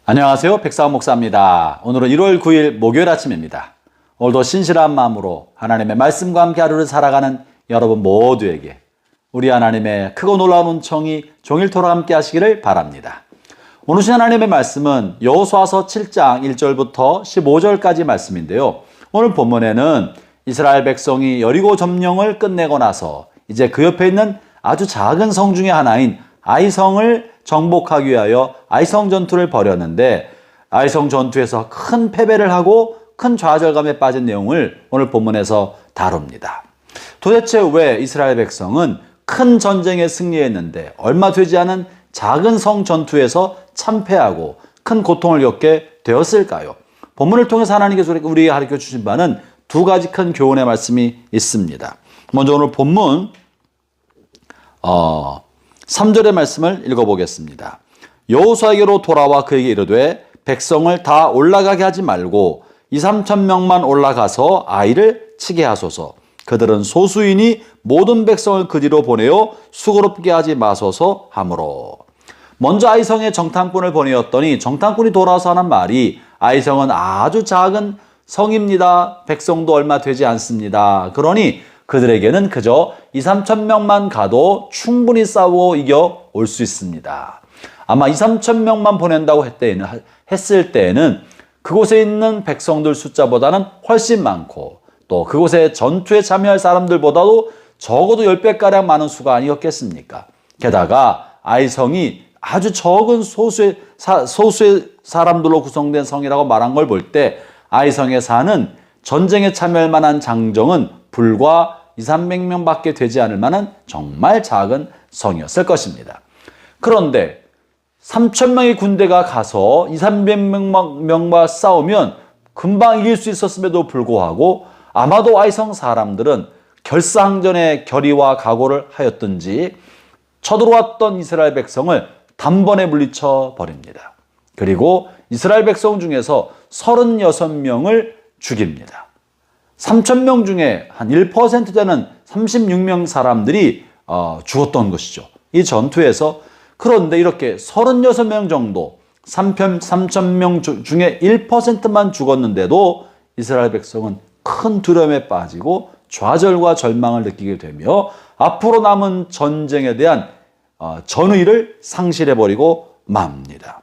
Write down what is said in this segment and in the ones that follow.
안녕하세요. 백사원 목사입니다. 오늘은 1월 9일 목요일 아침입니다. 오늘도 신실한 마음으로 하나님의 말씀과 함께 하루를 살아가는 여러분 모두에게 우리 하나님의 크고 놀라운 은총이 종일토록 함께 하시기를 바랍니다. 오늘 주신 하나님의 말씀은 여호수아서 7장 1절부터 15절까지 말씀인데요. 오늘 본문에는 이스라엘 백성이 여리고 점령을 끝내고 나서 이제 그 옆에 있는 아주 작은 성 중에 하나인 아이성을 정복하기 위하여 아이성 전투를 벌였는데 아이성 전투에서 큰 패배를 하고 큰 좌절감에 빠진 내용을 오늘 본문에서 다룹니다. 도대체 왜 이스라엘 백성은 큰 전쟁에 승리했는데 얼마 되지 않은 작은 성 전투에서 참패하고 큰 고통을 겪게 되었을까요? 본문을 통해서 하나님께서 우리에게 가르쳐 주신 바는 두 가지 큰 교훈의 말씀이 있습니다. 먼저 오늘 본문 3절의 말씀을 읽어보겠습니다. 여호수아에게로 돌아와 그에게 이르되 백성을 다 올라가게 하지 말고 2-3천 명만 올라가서 아이를 치게 하소서. 그들은 소수이니 모든 백성을 그 뒤로 보내어 수고롭게 하지 마소서 하므로. 먼저 아이성에 정탐꾼을 보내었더니 정탐꾼이 돌아와서 하는 말이 아이성은 아주 작은 성입니다. 백성도 얼마 되지 않습니다. 그러니 그들에게는 그저 2-3천 명만 가도 충분히 싸우고 이겨 올 수 있습니다. 아마 2-3천 명만 보낸다고 했을 때에는 그곳에 있는 백성들 숫자보다는 훨씬 많고 또 그곳에 전투에 참여할 사람들보다도 적어도 10배가량 많은 수가 아니었겠습니까? 게다가 아이성이 아주 적은 소수의 사람들로 구성된 성이라고 말한 걸 볼 때 아이성에 사는 전쟁에 참여할 만한 장정은 불과 2-300명 밖에 되지 않을 만한 정말 작은 성이었을 것입니다. 그런데 3,000명의 군대가 가서 2-300명과 싸우면 금방 이길 수 있었음에도 불구하고 아마도 아이성 사람들은 결사항전의 결의와 각오를 하였든지 쳐들어왔던 이스라엘 백성을 단번에 물리쳐 버립니다. 그리고 이스라엘 백성 중에서 36명을 죽입니다. 3,000명 중에 한 1% 되는 36명 사람들이 죽었던 것이죠. 이 전투에서. 그런데 이렇게 36명 정도 3,000명 중에 1%만 죽었는데도 이스라엘 백성은 큰 두려움에 빠지고 좌절과 절망을 느끼게 되며 앞으로 남은 전쟁에 대한 전의를 상실해버리고 맙니다.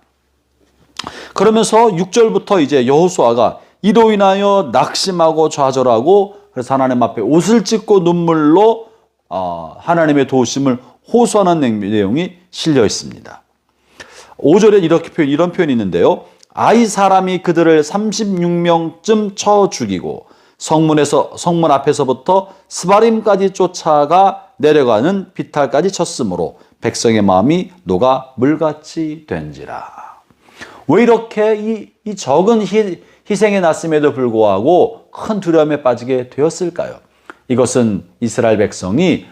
그러면서 6절부터 이제 여호수아가 이로 인하여 낙심하고 좌절하고 그래서 하나님 앞에 옷을 찢고 눈물로 하나님의 도우심을 호소하는 내용이 실려 있습니다. 5절에 이런 표현이 있는데요. 아이 사람이 그들을 36명쯤 쳐 죽이고 성문 앞에서부터 스바림까지 쫓아가 내려가는 비탈까지 쳤으므로 백성의 마음이 녹아 물같이 된지라. 왜 이렇게 이 적은 희생이 났음에도 불구하고 큰 두려움에 빠지게 되었을까요? 이것은 이스라엘 백성이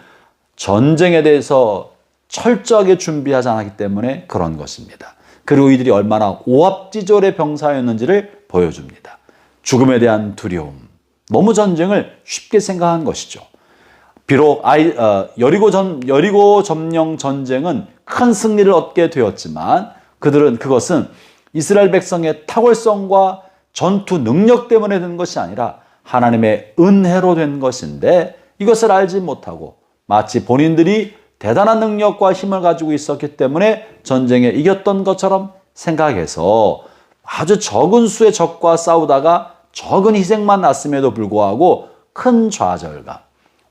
전쟁에 대해서 철저하게 준비하지 않았기 때문에 그런 것입니다. 그리고 이들이 얼마나 오합지졸의 병사였는지를 보여줍니다. 죽음에 대한 두려움, 너무 전쟁을 쉽게 생각한 것이죠. 비록 여리고 점령 전쟁은 큰 승리를 얻게 되었지만 그것은 이스라엘 백성의 탁월성과 전투 능력 때문에 된 것이 아니라 하나님의 은혜로 된 것인데 이것을 알지 못하고 마치 본인들이 대단한 능력과 힘을 가지고 있었기 때문에 전쟁에 이겼던 것처럼 생각해서 아주 적은 수의 적과 싸우다가 적은 희생만 났음에도 불구하고 큰 좌절감,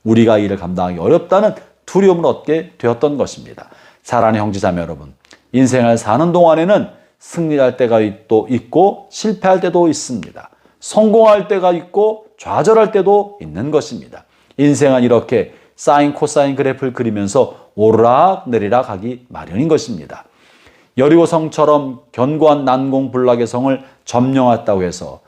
우리가 이를 감당하기 어렵다는 두려움을 얻게 되었던 것입니다. 사랑하는 형제자매 여러분, 인생을 사는 동안에는 승리할 때가 또 있고 실패할 때도 있습니다. 성공할 때가 있고 좌절할 때도 있는 것입니다. 인생은 이렇게 사인 코사인 그래프를 그리면서 오르락 내리락 하기 마련인 것입니다. 여리고성처럼 견고한 난공불락의 성을 점령했다고 해서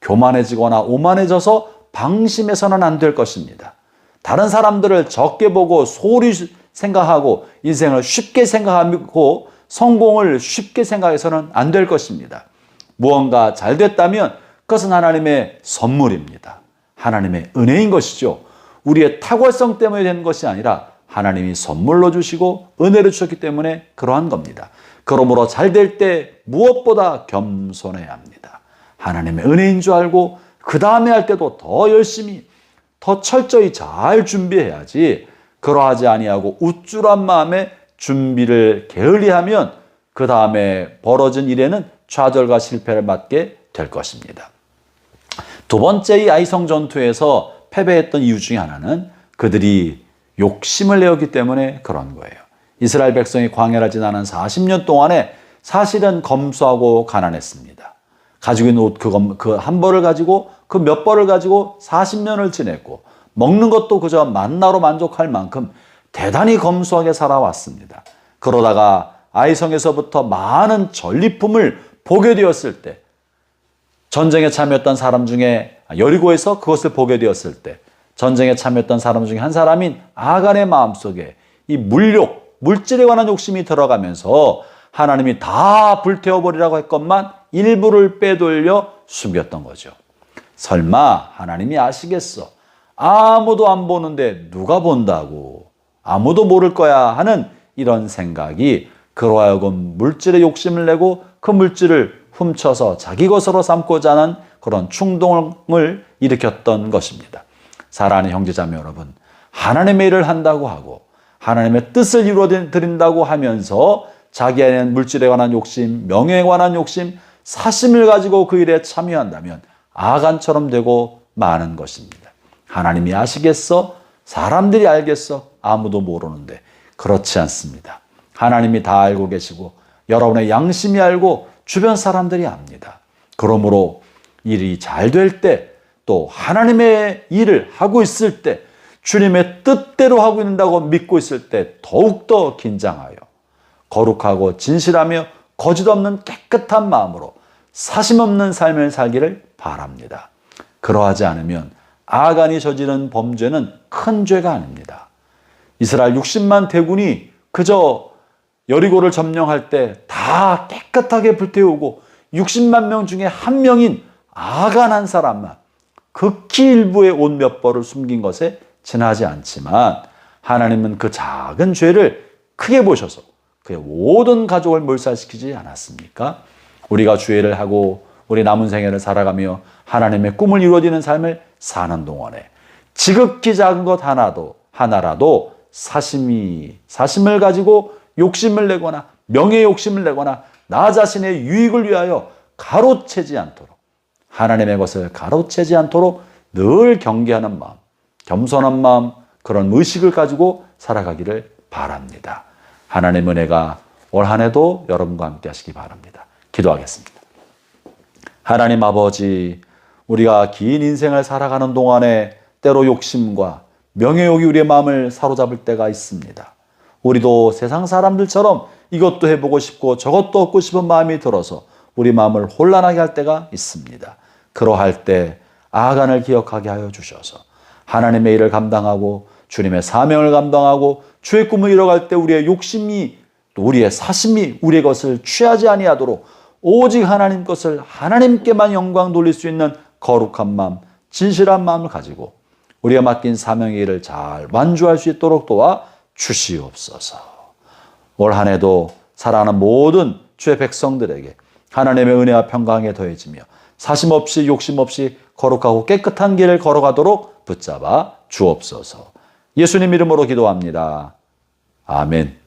교만해지거나 오만해져서 방심해서는 안 될 것입니다. 다른 사람들을 적게 보고 소홀히 생각하고 인생을 쉽게 생각하고 성공을 쉽게 생각해서는 안 될 것입니다. 무언가 잘 됐다면 그것은 하나님의 선물입니다. 하나님의 은혜인 것이죠. 우리의 탁월성 때문에 된 것이 아니라 하나님이 선물로 주시고 은혜를 주셨기 때문에 그러한 겁니다. 그러므로 잘 될 때 무엇보다 겸손해야 합니다. 하나님의 은혜인 줄 알고 그 다음에 할 때도 더 열심히 더 철저히 잘 준비해야지, 그러하지 아니하고 우쭐한 마음에 준비를 게을리하면 그 다음에 벌어진 일에는 좌절과 실패를 맞게 될 것입니다. 두 번째, 이 아이성 전투에서 패배했던 이유 중에 하나는 그들이 욕심을 내었기 때문에 그런 거예요. 이스라엘 백성이 광야를 지나는 40년 동안에 사실은 검소하고 가난했습니다. 가지고 있는 옷 그 한 벌을 가지고 그 몇 벌을 가지고 40년을 지냈고 먹는 것도 그저 만나로 만족할 만큼 대단히 검소하게 살아왔습니다. 그러다가 아이성에서부터 많은 전리품을 보게 되었을 때, 전쟁에 참여했던 사람 중에 여리고에서 그것을 보게 되었을 때 전쟁에 참여했던 사람 중에 한 사람인 아간의 마음속에 이 물욕, 물질에 관한 욕심이 들어가면서 하나님이 다 불태워버리라고 했건만 일부를 빼돌려 숨겼던 거죠. 설마 하나님이 아시겠어? 아무도 안 보는데 누가 본다고? 아무도 모를 거야 하는 이런 생각이 그로 하여금 물질에 욕심을 내고 그 물질을 훔쳐서 자기 것으로 삼고자 하는 그런 충동을 일으켰던 것입니다. 사랑하는 형제자매 여러분, 하나님의 일을 한다고 하고 하나님의 뜻을 이루어드린다고 하면서 자기 안에는 물질에 관한 욕심, 명예에 관한 욕심, 사심을 가지고 그 일에 참여한다면 아간처럼 되고 마는 것입니다. 하나님이 아시겠어? 사람들이 알겠어? 아무도 모르는데 그렇지 않습니다. 하나님이 다 알고 계시고 여러분의 양심이 알고 주변 사람들이 압니다. 그러므로 일이 잘 될 때, 또 하나님의 일을 하고 있을 때, 주님의 뜻대로 하고 있다고 믿고 있을 때 더욱더 긴장하여 거룩하고 진실하며 거짓 없는 깨끗한 마음으로 사심 없는 삶을 살기를 바랍니다. 그러하지 않으면 아간이 저지른 범죄는 큰 죄가 아닙니다. 이스라엘 60만 대군이 그저 여리고를 점령할 때 다 깨끗하게 불태우고 60만 명 중에 한 명인 아간 한 사람만 극히 일부의 옷 몇 벌을 숨긴 것에 지나지 않지만 하나님은 그 작은 죄를 크게 보셔서 그의 모든 가족을 몰살시키지 않았습니까? 우리가 주의를 하고 우리 남은 생애를 살아가며 하나님의 꿈을 이루어지는 삶을 사는 동안에 지극히 작은 것 하나라도 사심을 가지고 욕심을 내거나 명예 욕심을 내거나 나 자신의 유익을 위하여 가로채지 않도록, 하나님의 것을 가로채지 않도록 늘 경계하는 마음, 겸손한 마음, 그런 의식을 가지고 살아가기를 바랍니다. 하나님의 은혜가 올 한 해도 여러분과 함께 하시기 바랍니다. 기도하겠습니다. 하나님 아버지, 우리가 긴 인생을 살아가는 동안에 때로 욕심과 명예욕이 우리의 마음을 사로잡을 때가 있습니다. 우리도 세상 사람들처럼 이것도 해보고 싶고 저것도 얻고 싶은 마음이 들어서 우리 마음을 혼란하게 할 때가 있습니다. 그러할 때 아간을 기억하게 하여 주셔서 하나님의 일을 감당하고 주님의 사명을 감당하고 주의 꿈을 이뤄갈 때 우리의 욕심이, 또 우리의 사심이 우리의 것을 취하지 아니하도록 오직 하나님 것을, 하나님께만 영광 돌릴 수 있는 거룩한 마음, 진실한 마음을 가지고 우리가 맡긴 사명의 일을 잘 완주할 수 있도록 도와 주시옵소서. 올 한 해도 사랑하는 모든 주의 백성들에게 하나님의 은혜와 평강에 더해지며 사심 없이 욕심 없이 거룩하고 깨끗한 길을 걸어가도록 붙잡아 주옵소서. 예수님 이름으로 기도합니다. 아멘.